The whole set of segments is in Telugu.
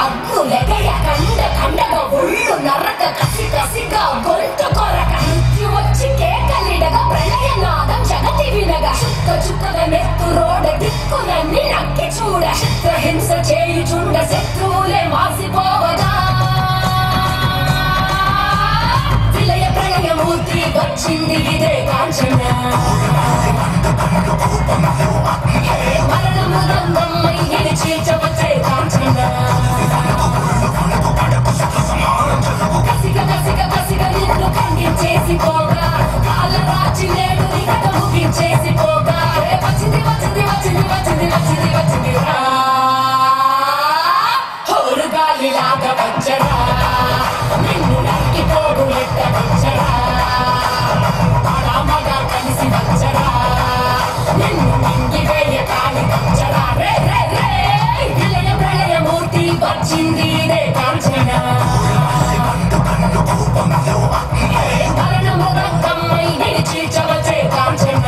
అగ్గులెగయ కండ కండగా ఒళ్ళు నరక కసి కసిగా గొంతు కొరక మృత్యు వచ్చి కేకలిడగా ప్రళయనాదం జగతి వినగా చుక్క చుక్కగా నెత్తు రోడ దిక్కులన్నీ నక్కి చూడ చిత్రహింస చేయుచుండ శత్రువులే మాసిపోవగా విలయ ప్రళయమూర్తి వచ్చింది ఇదే కాంచన మరణము దంగమ్మై నిలిచీల్చవచ్చే కాంచన కసిగా నిన్ను ఖండించేసిపోగా కాలరాచి నేడు నిగట ముగించేసిపోగా వచ్చింది వచ్చింది వచ్చింది వచ్చింది వచ్చింది వచ్చింది రా హోరు గాలిలాగా వచ్చరా నిన్ను నరికి పోగు ఎట్ట వచ్చరా మగా కలిసి వచ్చరా నిన్ను మింగివేయ కాలి వచ్చరా రే రే రే విలయ ప్రళయమూర్తి వచ్చింది ఇదే కాంచన మరణము రంగమ్మై నిలిచీల్చవచ్చే కాంచన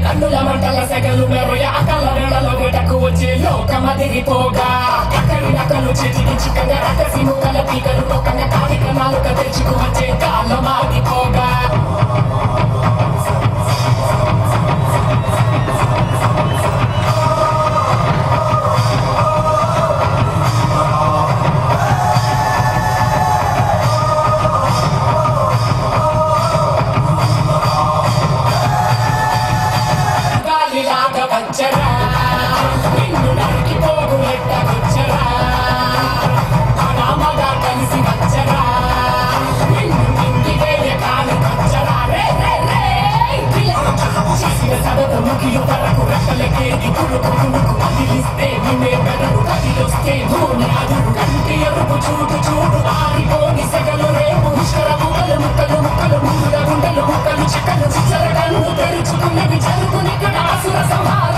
కన్నుల మంటల సెగలు మెరయ అకల వేళలో వేటకు వచ్చే లోకమదిరిపోగా ఎక్కడి నకలు చేతికి చిక్కగా రకసి ముక్కల పీకలు లోకంగా కార్యక్రమాలు తెచ్చుకు వచ్చే కాలం ఆగిపోగా వచ్చరా నిన్ను నరికి పోగు ఎట్ట వచ్చరా మగా కలిసి వచ్చరా నిన్ను మింగివేయ కాలి వచ్చరా రే రే రే చేసిన సదత ముగిలు వరకు రెక్కలకేది కుడుకు కుడుకు అదిలిస్తే నిన్నే బెదరు కదిలొస్తే భూమి అదురు కంటి ఎరుపు చూడు చూడు ఆరిపోని సెగలు రేపు ముష్కర ముక్కలు ముక్కలు ముక్కలు ముక్కలు గుండెలు ముక్కలు చిక్కలు చిచ్చర కన్ను తెరుచుకున్నది జరుగునిక్కడ అసుర సంహారం